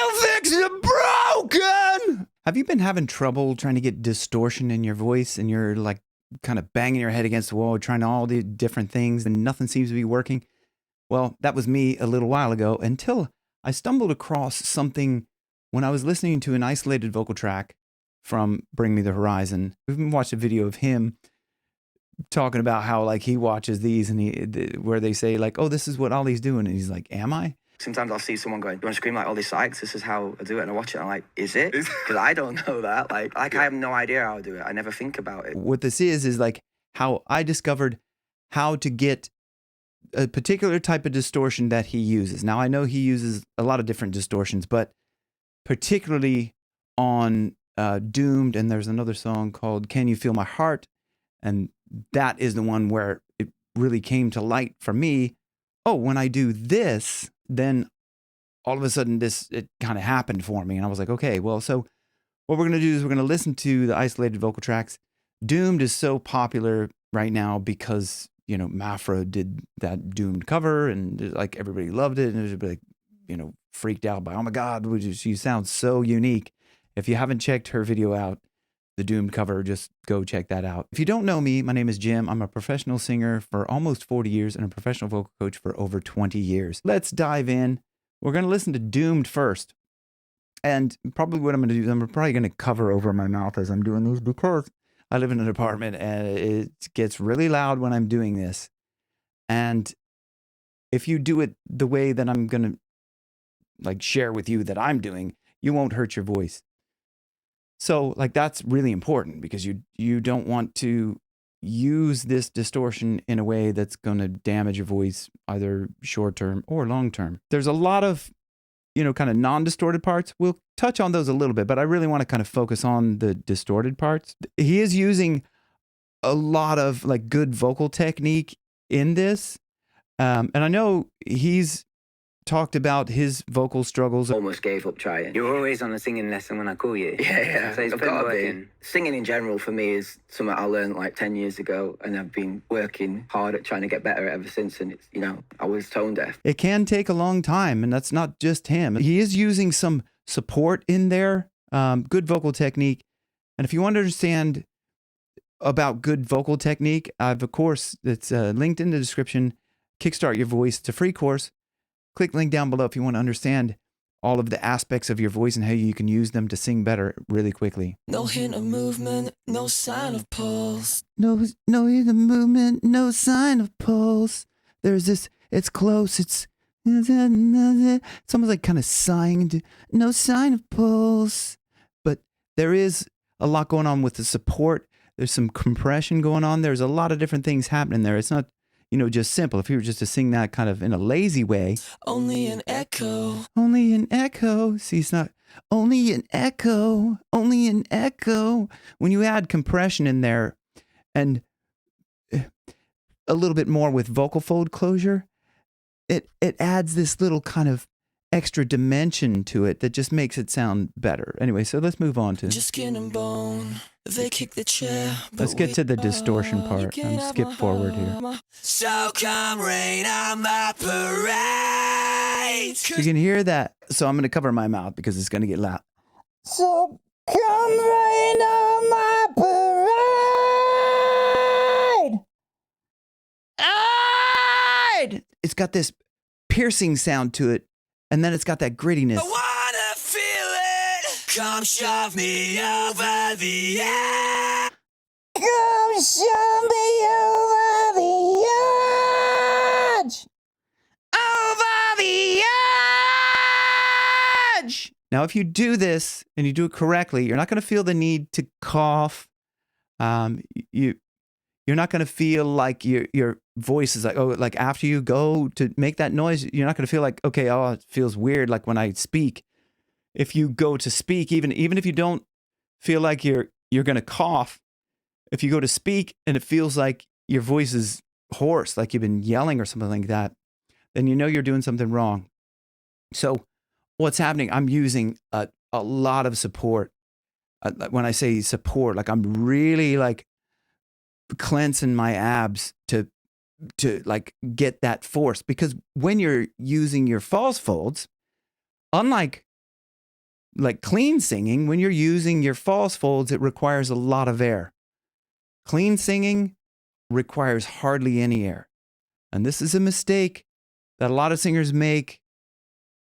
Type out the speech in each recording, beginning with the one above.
I'll fix the broken. Have you been having trouble trying to get distortion in your voice and you're like kind of banging your head against the wall, trying all the different things and nothing seems to be working? Well, that was me a little while ago until I stumbled across something when I was listening to an isolated vocal track from Bring Me the Horizon. We've been watching a video of him talking about how like he watches these and where they say like, oh, this is what Oli's doing. And he's like, am I? Sometimes I'll see someone going, you want to scream like Oli Sykes? This is how I do it. And I watch it and I'm like, is it? Because I don't know that. Like I have no idea how I do it. I never think about it. What this is like how I discovered how to get a particular type of distortion that he uses. Now, I know he uses a lot of different distortions, but particularly on Doomed, and there's another song called Can You Feel My Heart? And that is the one where it really came to light for me. Oh, when I do this, then all of a sudden it kind of happened for me. And I was like, okay, well, so what we're going to do is we're going to listen to the isolated vocal tracks. Doomed is so popular right now because, you know, Mafra did that Doomed cover and like everybody loved it. And it was like, you know, freaked out by, oh my God, she sounds so unique. If you haven't checked her video out, the Doomed cover, just go check that out. If you don't know me, my name is Jim. I'm a professional singer for almost 40 years and a professional vocal coach for over 20 years. Let's dive in. We're going to listen to Doomed first. And probably what I'm going to do is I'm probably going to cover over my mouth as I'm doing these because I live in an apartment and it gets really loud when I'm doing this. And if you do it the way that I'm going to like share with you that I'm doing, you won't hurt your voice. So like that's really important because you don't want to use this distortion in a way that's going to damage your voice either short term or long term. There's a lot of, you know, kind of non-distorted parts. We'll touch on those a little bit, but I really want to kind of focus on the distorted parts. He is using a lot of like good vocal technique in this. And I know he's talked about his vocal struggles. Almost gave up trying. You're always on a singing lesson when I call you. Yeah. So it's I've been got to working. be. Singing in general for me is something I learned like 10 years ago, and I've been working hard at trying to get better ever since. And it's, you know, I was tone deaf. It can take a long time, and that's not just him. He is using some support in there, good vocal technique. And if you want to understand about good vocal technique, I've, of course, it's linked in the description. Kickstart Your Voice. It's a free course. Click link down below if you want to understand all of the aspects of your voice and how you can use them to sing better really quickly. No hint of movement, no sign of pulse. No hint of movement, no sign of pulse. There's this, it's close, it's almost like kind of sighing into, no sign of pulse. But there is a lot going on with the support. There's some compression going on. There's a lot of different things happening there. It's not, you know, just simple. If you were just to sing that kind of in a lazy way. Only an echo. Only an echo. See, it's not only an echo. Only an echo. When you add compression in there and a little bit more with vocal fold closure, it adds this little kind of extra dimension to it that just makes it sound better. Anyway, so let's move on to... Just skin and bone. They kick the chair. Let's get to the distortion part. I'm skip forward here. So come rain on my parade. So you can hear that. So I'm going to cover my mouth because it's going to get loud. So come rain on my parade. It's got this piercing sound to it, and then it's got that grittiness. I wanna feel it. Come shove me over the edge. Come shove me over the edge. Over the edge. Now, if you do this and you do it correctly, you're not going to feel the need to cough. You're not going to feel like your voice is like, oh, like after you go to make that noise, you're not going to feel like, okay, oh, it feels weird like when I speak. If you go to speak, even if you don't feel like you're going to cough, if you go to speak and it feels like your voice is hoarse, like you've been yelling or something like that, then you know you're doing something wrong. So what's happening, I'm using a lot of support. When I say support, like I'm really like cleansing my abs to like get that force, because when you're using your false folds, unlike like clean singing, when you're using your false folds, it requires a lot of air. Clean singing requires hardly any air. And this is a mistake that a lot of singers make.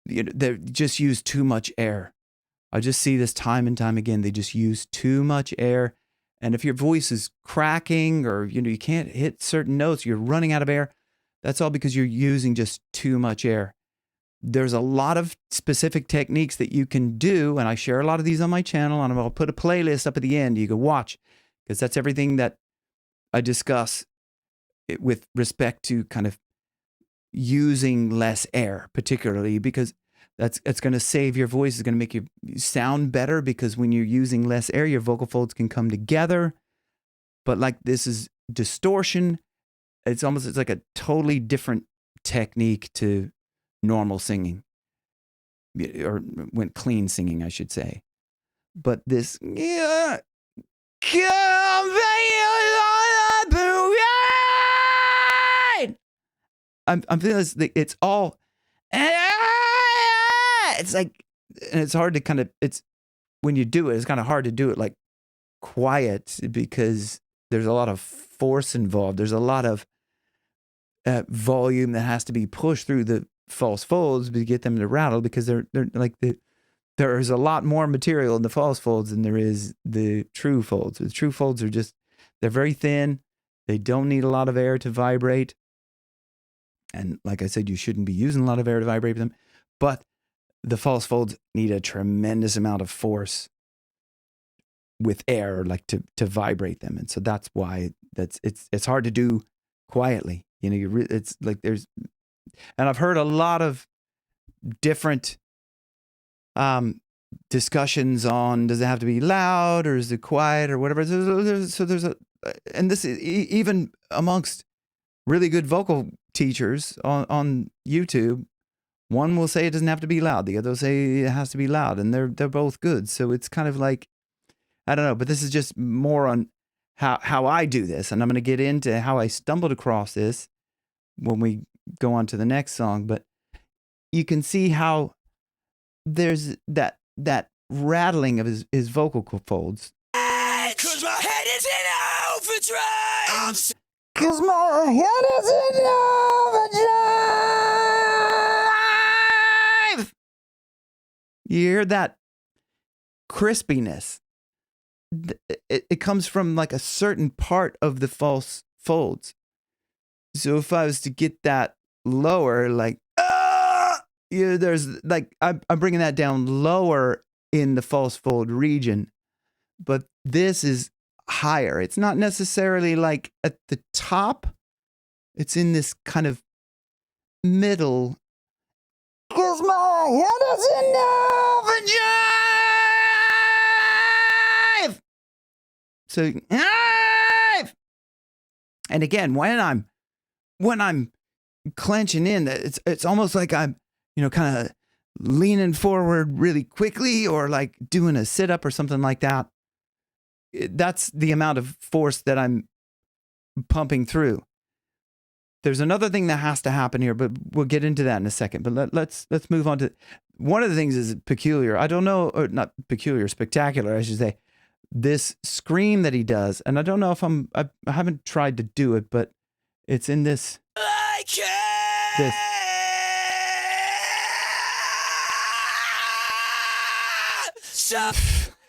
They just use too much air. I just see this time and time again. They just use too much air. And if your voice is cracking or, you can't hit certain notes, you're running out of air, that's all because you're using just too much air. There's a lot of specific techniques that you can do, and I share a lot of these on my channel, and I'll put a playlist up at the end you can watch, because that's everything that I discuss with respect to kind of using less air, particularly because it's going to save your voice. It's going to make you sound better, because when you're using less air, your vocal folds can come together. But like this is distortion. It's like a totally different technique to normal singing, or when clean singing, I should say. But this, I'm feeling this. It's all. It's like, and it's hard to kind of. It's when you do it, it's kind of hard to do it like quiet, because there's a lot of force involved. There's a lot of volume that has to be pushed through the false folds to get them to rattle, because they're like there is a lot more material in the false folds than there is the true folds. The true folds are they're very thin. They don't need a lot of air to vibrate. And like I said, you shouldn't be using a lot of air to vibrate them. But the false folds need a tremendous amount of force with air, like to vibrate them. And so that's why it's hard to do quietly. It's like and I've heard a lot of different discussions on, does it have to be loud or is it quiet or whatever. So there's and this is even amongst really good vocal teachers on YouTube. One will say it doesn't have to be loud. The other will say it has to be loud, and they're both good. So it's kind of like, I don't know, but this is just more on how I do this, and I'm going to get into how I stumbled across this when we go on to the next song. But you can see how there's that rattling of his vocal folds. 'Cause my head is in overdrive. Cause my head is in overdrive. You hear that crispiness. It comes from like a certain part of the false folds. So if I was to get that lower, like, there's like, I'm bringing that down lower in the false fold region, but this is higher. It's not necessarily like at the top. It's in this kind of middle. Cause my head is in overdrive. So, and again, when I'm clenching in, it's almost like I'm, kind of leaning forward really quickly, or like doing a sit up or something like that. That's the amount of force that I'm pumping through. There's another thing that has to happen here, but we'll get into that in a second. But let's move on to one of the things is peculiar. I don't know, or not peculiar, spectacular, I should say. This scream that he does, and I don't know if I haven't tried to do it, but it's in this. This.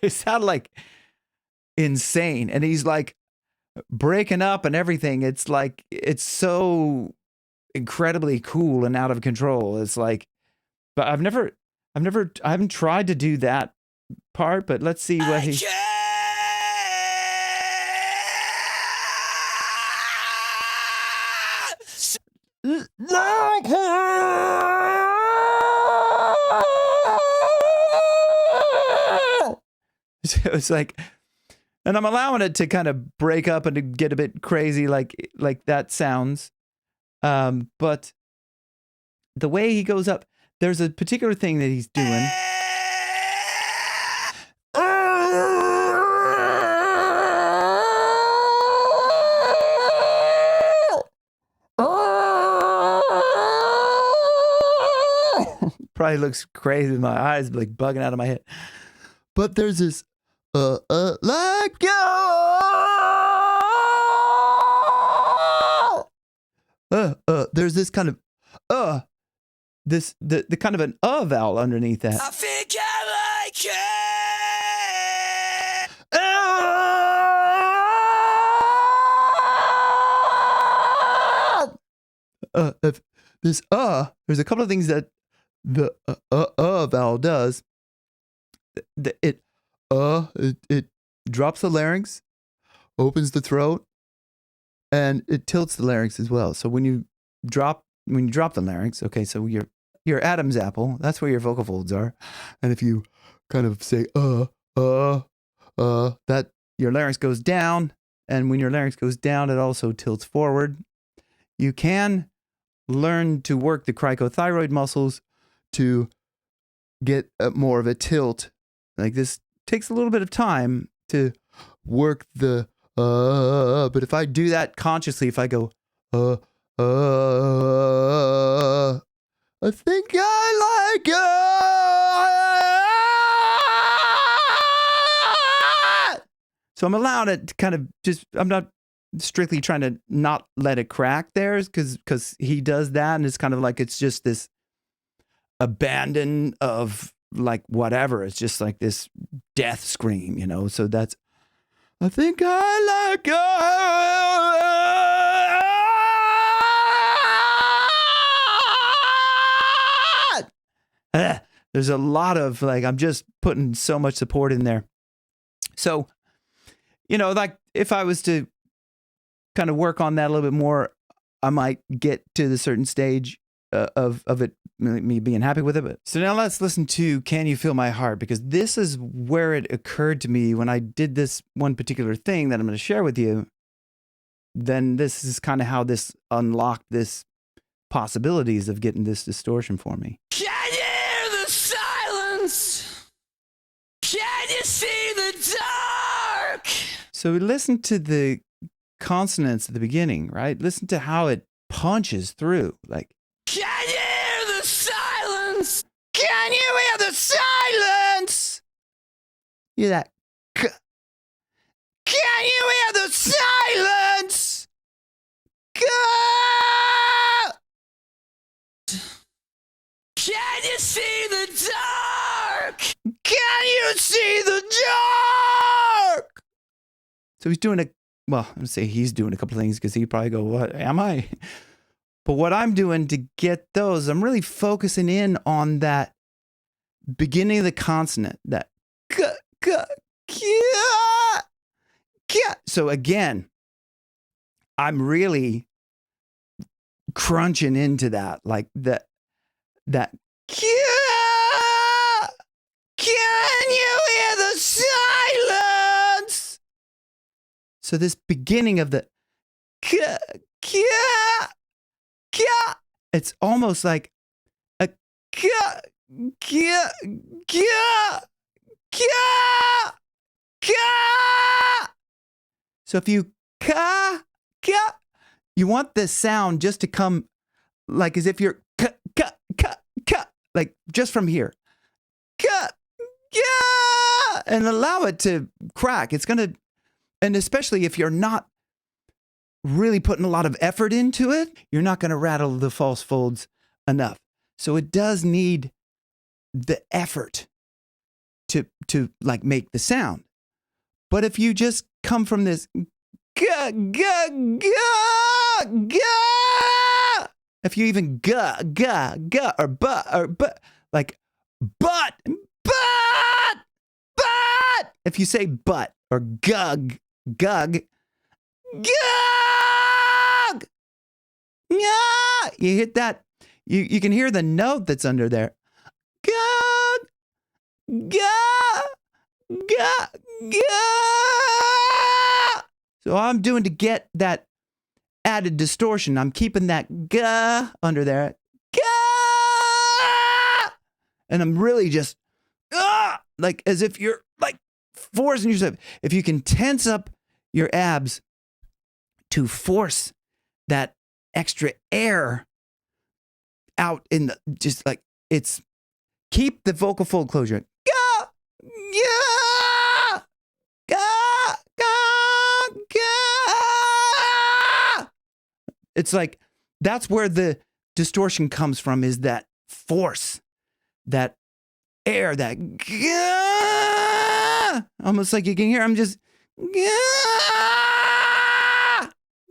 It sounded like insane, and he's like breaking up and everything. It's like, it's so incredibly cool and out of control. It's like, but I haven't tried to do that part, but let's see what he. So it's like, and I'm allowing it to kind of break up and to get a bit crazy, like that sounds. But the way he goes up, there's a particular thing that he's doing. Probably probably looks crazy with my eyes like bugging out of my head. But there's this let go. There's this kind of the kind of an vowel underneath that. I think I like it. If this there's a couple of things that the vowel does. It drops the larynx, opens the throat, and it tilts the larynx as well. So when you drop the larynx, okay, so your Adam's apple, that's where your vocal folds are, and if you kind of say that your larynx goes down, and when your larynx goes down, it also tilts forward. You can learn to work the cricothyroid muscles to get more of a tilt. Like this takes a little bit of time to work the but if I do that consciously, if I go I think I like it. So I'm allowed it to kind of just, I'm not strictly trying to not let it crack there because he does that, and it's kind of like it's just this abandon of like whatever. It's just like this death scream, you know? So that's, I think I like it. There's a lot of like, I'm just putting so much support in there. So, you know, like if I was to kind of work on that a little bit more, I might get to the certain stage of it, me being happy with it. But so now let's listen to Can You Feel My Heart? Because this is where it occurred to me when I did this one particular thing that I'm going to share with you. Then this is kind of how this unlocked this possibilities of getting this distortion for me. Can you hear the silence? Can you see the dark? So we listen to the consonants at the beginning, right? Listen to how it punches through. Like, can you hear the silence? can you hear the silence? Hear that? Can you hear the silence? Can you see the dark? Can you see the dark? So he's doing well, I'm going to say he's doing a couple of things because he'd probably go, what am I? But what I'm doing to get those, I'm really focusing in on that beginning of the consonant, that so again, I'm really crunching into that, like that can you hear the silence? So this beginning of the it's almost like a so if you you want the sound just to come like as if you're like just from here. And allow it to crack. It's going to, and especially if you're not really putting a lot of effort into it, you're not going to rattle the false folds enough. So it does need the effort to like make the sound. But if you just come from this if you even or but like but if you say but or gug yeah, you hit that, you can hear the note that's under there. So all I'm doing to get that added distortion, I'm keeping that ga under there. And I'm really just like as if you're like forcing yourself. If you can tense up your abs to force that extra air out in the, just like it's keep the vocal fold closure. Ga, ga, ga, ga, ga. It's like, that's where the distortion comes from, is that force, that air, that ga. Almost like you can hear, I'm just ga,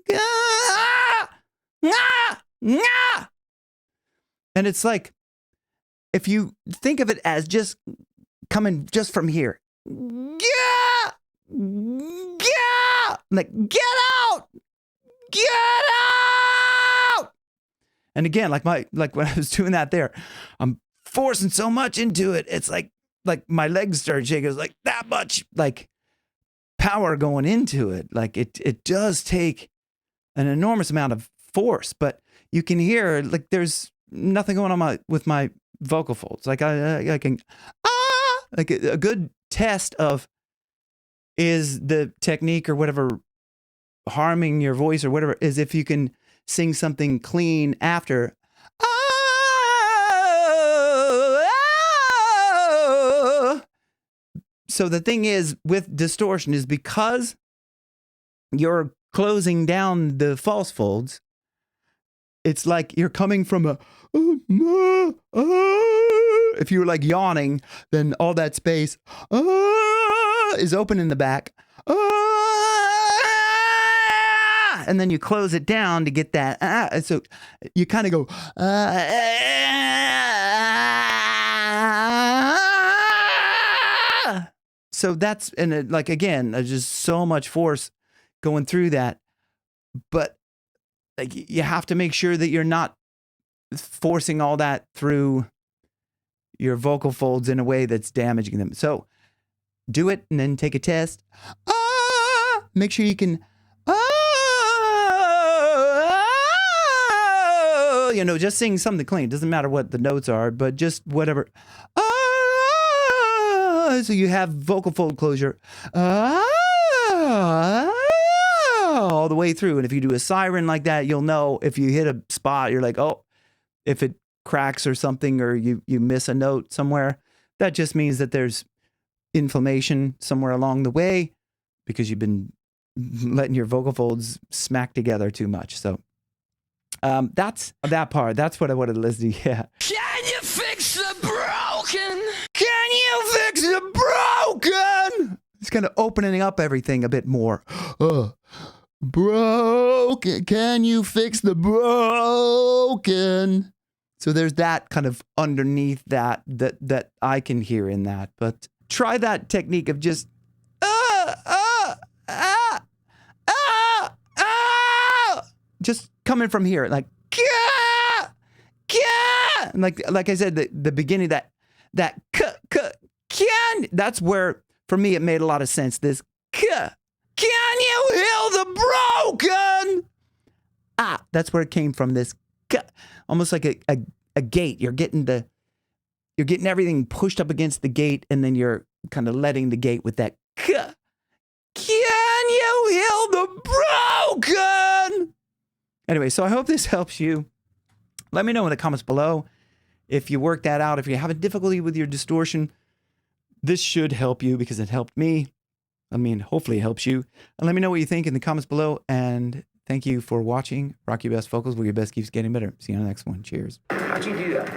ga, ga, ga. And it's like, if you think of it as just coming just from here, yeah, yeah, like get out, and again, like when I was doing that there, I'm forcing so much into it. It's like my legs start shaking. It's like that much like power going into it. Like it does take an enormous amount of force, but you can hear like there's nothing going on with my vocal folds. Like I can, like a good test of, is the technique or whatever harming your voice or whatever, is if you can sing something clean after. So the thing is with distortion is because you're closing down the false folds, it's like you're coming from a, if you were like yawning, then all that space is open in the back. And then you close it down to get that. So you kind of go. So that's, and like, again, there's just so much force going through that. But like, you have to make sure that you're not forcing all that through your vocal folds in a way that's damaging them. So do it and then take a test. Make sure you can, just sing something clean. It doesn't matter what the notes are, but just whatever. So you have vocal fold closure all the way through. And if you do a siren like that, you'll know if you hit a spot, you're like, oh, if it cracks or something, or you miss a note somewhere, that just means that there's inflammation somewhere along the way because you've been letting your vocal folds smack together too much. So that's that part. That's what I wanted to listen to. Yeah. Can you fix the broken? Can you fix the broken? It's kind of opening up everything a bit more. Broken. Can you fix the broken? So there's that kind of underneath that I can hear in that. But try that technique of just just coming from here, like and like I said, the beginning, that can, that's where for me it made a lot of sense. This can you heal the broken? That's where it came from. This almost like a gate. You're getting everything pushed up against the gate, and then you're kind of letting the gate with that can you heal the broken? Anyway, so I hope this helps you. Let me know in the comments below if you work that out. If you're having difficulty with your distortion, this should help you because it helped me. I mean, hopefully it helps you. And let me know what you think in the comments below. And thank you for watching Rock Your Best Vocals, where your best keeps getting better. See you on the next one. Cheers. How'd you do that?